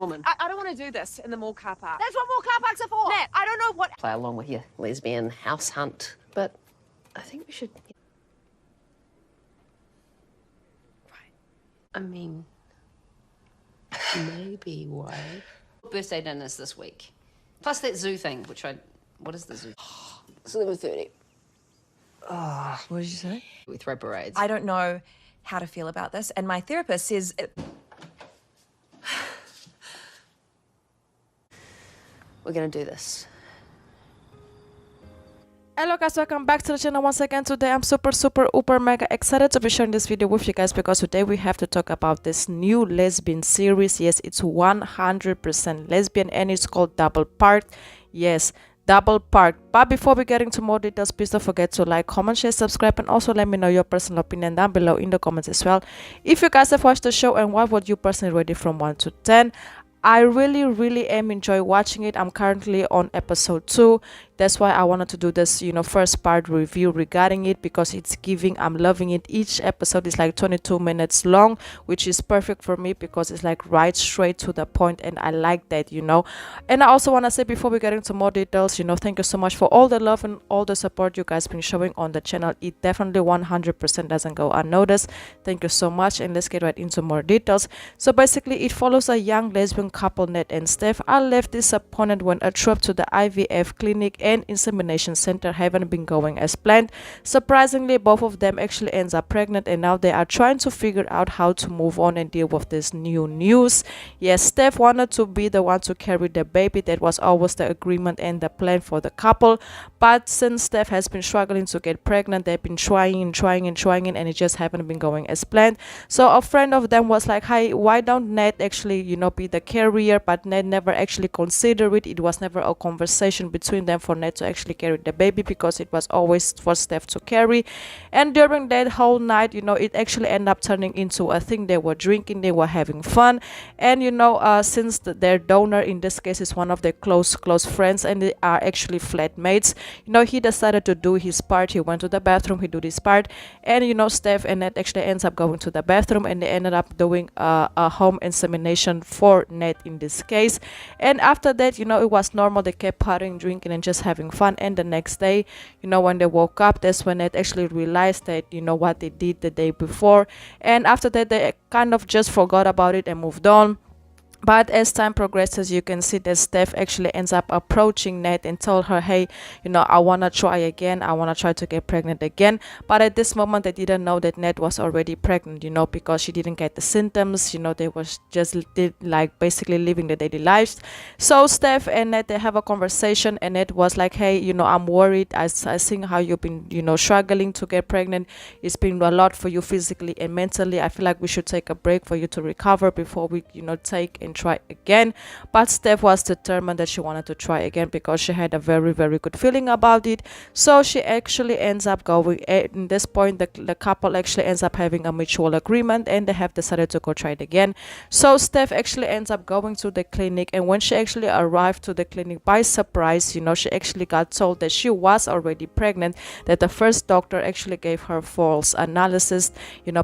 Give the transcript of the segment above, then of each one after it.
woman. I don't want to do this in the mall car park. That's what more car parks are for. Nat, I don't know what... Play along with your lesbian house hunt, but I think we should... Right. I mean, maybe why? Birthday dinners this week. Plus that zoo thing, which I... What is the zoo? It's 11:30. Oh, what did you say? We throw parades. I don't know how to feel about this, and my therapist says... We're gonna do this. Hello guys, welcome back to the channel once again. Today I'm super uber mega excited to be sharing this video with you guys because today we have to talk about this new lesbian series. Yes, it's 100% lesbian and it's called Double Park. Yes, Double Park. But before we get into more details, please don't forget to like, comment, share, subscribe, and also let me know your personal opinion down below in the comments as well. If you guys have watched the show, and what would you personally rate it from 1 to 10? I really am enjoy watching it. I'm currently on episode 2. That's why I wanted to do this, first part review regarding it, because it's giving, I'm loving it. Each episode is like 22 minutes long, which is perfect for me because it's like right straight to the point, and I like that, And I also want to say, before we get into more details, thank you so much for all the love and all the support you guys been showing on the channel. It definitely 100% doesn't go unnoticed. Thank you so much, and let's get right into more details. So basically, it follows a young lesbian couple, Nat and Steph, are left disappointed when a trip to the IVF clinic and insemination center haven't been going as planned. Surprisingly, both of them actually ends up pregnant, and now they are trying to figure out how to move on and deal with this new news. Yes, Steph wanted to be the one to carry the baby. That was always the agreement and the plan for the couple, but since Steph has been struggling to get pregnant, they've been trying, and it just haven't been going as planned. So a friend of them was like, hey, why don't Nat actually be the carrier? But Nat never actually considered it. It was never a conversation between them for Nat to actually carry the baby, because it was always for Steph to carry. And during that whole night, it actually ended up turning into a thing. They were drinking, they were having fun, and since their donor in this case is one of their close friends, and they are actually flatmates, he decided to do his part. He went to the bathroom, he did his part, and Steph and Nat actually ends up going to the bathroom, and they ended up doing a home insemination for Nat in this case. And after that, it was normal. They kept partying, drinking, and just having fun. And the next day, when they woke up, that's when Nat actually realized that what they did the day before, and after that they kind of just forgot about it and moved on. But as time progresses, you can see that Steph actually ends up approaching Nat and told her, hey, I want to try again. I want to try to get pregnant again. But at this moment, they didn't know that Nat was already pregnant, because she didn't get the symptoms. They was just basically living the daily lives. So Steph and Nat, they have a conversation, and Nat was like, hey, I'm worried. I see how you've been, struggling to get pregnant. It's been a lot for you physically and mentally. I feel like we should take a break for you to recover before we, take and try again. But Steph was determined that she wanted to try again because she had a very good feeling about it. So she actually ends up going. At this point, the couple actually ends up having a mutual agreement, and they have decided to go try it again. So Steph actually ends up going to the clinic, and when she actually arrived to the clinic by surprise, she actually got told that she was already pregnant, that the first doctor actually gave her false analysis,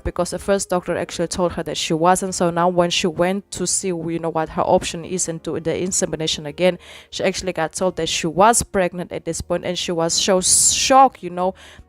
because the first doctor actually told her that she wasn't. So now when she went to see what her option is and do the insemination again, she actually got told that she was pregnant at this point, and she was so shocked,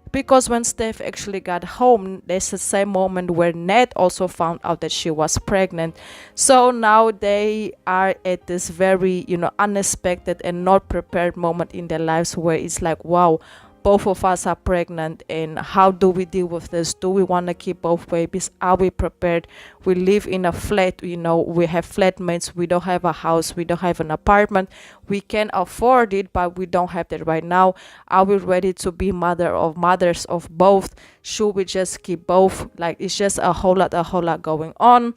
because when Steph actually got home, there's the same moment where Nat also found out that she was pregnant. So now they are at this very unexpected and not prepared moment in their lives, where it's like, wow, both of us are pregnant, and how do we deal with this? Do we want to keep both babies? Are we prepared? We live in a flat, we have flatmates. We don't have a house, we don't have an apartment. We can afford it, but we don't have that right now. Are we ready to be mothers of both? Should we just keep both? It's just a whole lot going on.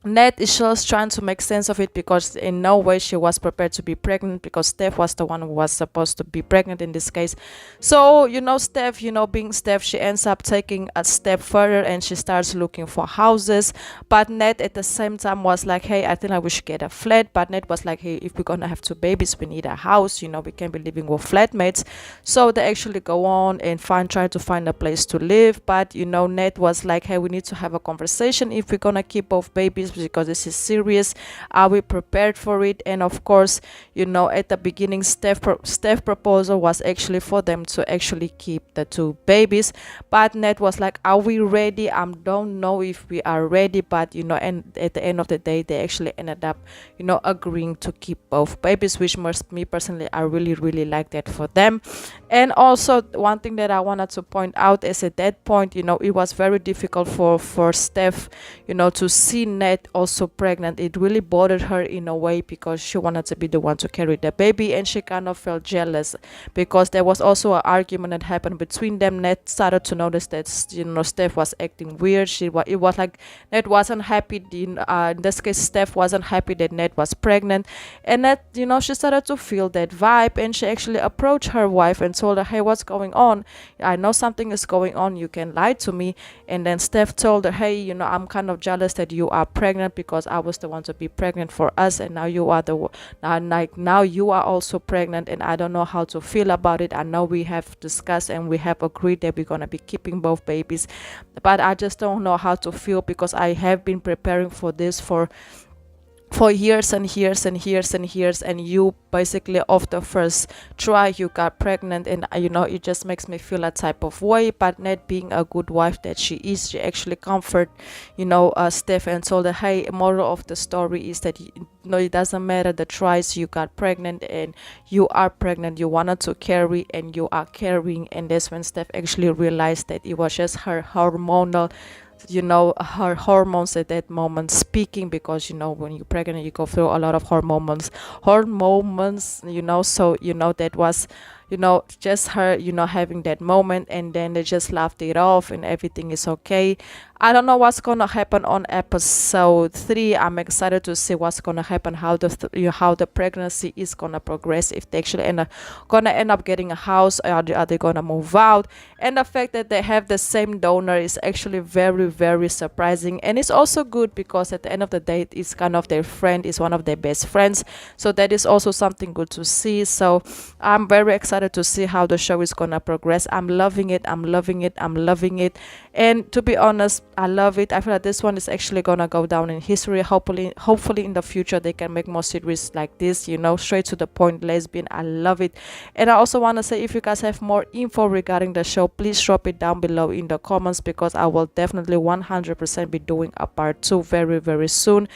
Nat is just trying to make sense of it, because in no way she was prepared to be pregnant, because Steph was the one who was supposed to be pregnant in this case. So Steph, being Steph, she ends up taking a step further, and she starts looking for houses. But Nat at the same time was like, hey, I think we should get a flat. But Nat was like, hey, if we're gonna have 2 babies, we need a house. We can't be living with flatmates. So they actually go on and try to find a place to live. But Nat was like, hey, we need to have a conversation if we're gonna keep both babies, because this is serious. Are we prepared for it? And of course, you know, at the beginning, Steph proposal was actually for them to actually keep the 2 babies, but Nat was like, are we ready? I don't know if we are ready, but you know, and at the end of the day, they actually ended up, you know, agreeing to keep both babies, which me personally, I really like that for them. And also one thing that I wanted to point out is at that point, you know, it was very difficult for Steph, you know, to see Nat also pregnant. It really bothered her in a way because she wanted to be the one to carry the baby, and she kind of felt jealous because there was also an argument that happened between them. Nat started to notice that, you know, Steph was acting weird. It was like Nat wasn't happy. In this case, Steph wasn't happy that Nat was pregnant, and Nat, you know, she started to feel that vibe, and she actually approached her wife and told her, hey, what's going on? I know something is going on. You can lie to me. And then Steph told her, hey, you know, I'm kind of jealous that you are pregnant because I was the one to be pregnant for us, and now you are now you are also pregnant, and I don't know how to feel about it. I know we have discussed and we have agreed that we're gonna be keeping both babies, but I just don't know how to feel because I have been preparing for this for years and years and years and years, and you basically off the first try you got pregnant, and you know, it just makes me feel a type of way. But Nat, being a good wife that she is, she actually comfort, you know, Steph, and told her, hey, moral of the story is that, you know, it doesn't matter the tries, you got pregnant and you are pregnant, you wanted to carry and you are carrying. And that's when Steph actually realized that it was just her hormonal, you know, her hormones at that moment speaking, because you know, when you're pregnant, you go through a lot of hormones, you know. So you know, that was, you know, just her, you know, having that moment, and then they just laughed it off and everything is okay. I don't know what's gonna happen on episode 3. I'm excited to see what's gonna happen, how the pregnancy is gonna progress, if they actually gonna end up getting a house, or are they gonna move out. And the fact that they have the same donor is actually very surprising, and it's also good because at the end of the day, it's kind of their friend, is one of their best friends, so that is also something good to see. So I'm very excited to see how the show is gonna progress. I'm loving it. And to be honest, I love it. I feel like this one is actually gonna go down in history. Hopefully in the future they can make more series like this, you know, straight to the point, lesbian. I love it. And I also want to say, if you guys have more info regarding the show, please drop it down below in the comments, because I will definitely 100% be doing a part 2 very soon,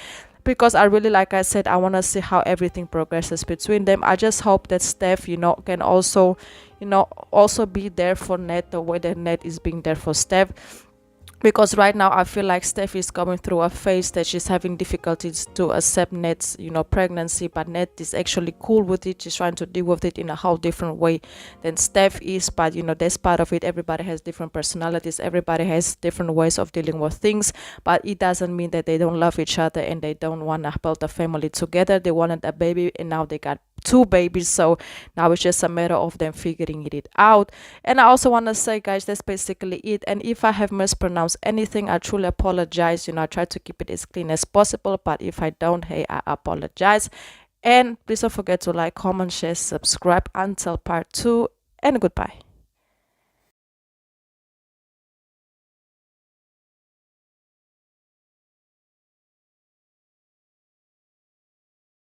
because I really, like I said, I want to see how everything progresses between them. I just hope that Steph, you know, can also, you know, also be there for Nat the way that Nat is being there for Steph. Because right now I feel like Steph is going through a phase that she's having difficulties to accept Nat's, you know, pregnancy, but Nat is actually cool with it. She's trying to deal with it in a whole different way than Steph is. But you know, that's part of it. Everybody has different personalities, everybody has different ways of dealing with things, but it doesn't mean that they don't love each other and they don't want to build a family together. They wanted a baby, and now they got 2 babies, so now it's just a matter of them figuring it out. And I also want to say, guys, that's basically it. And if I have mispronounced anything, I truly apologize. You know, I try to keep it as clean as possible, but if I don't, hey, I apologize. And please don't forget to like, comment, share, subscribe. Until part 2, and goodbye.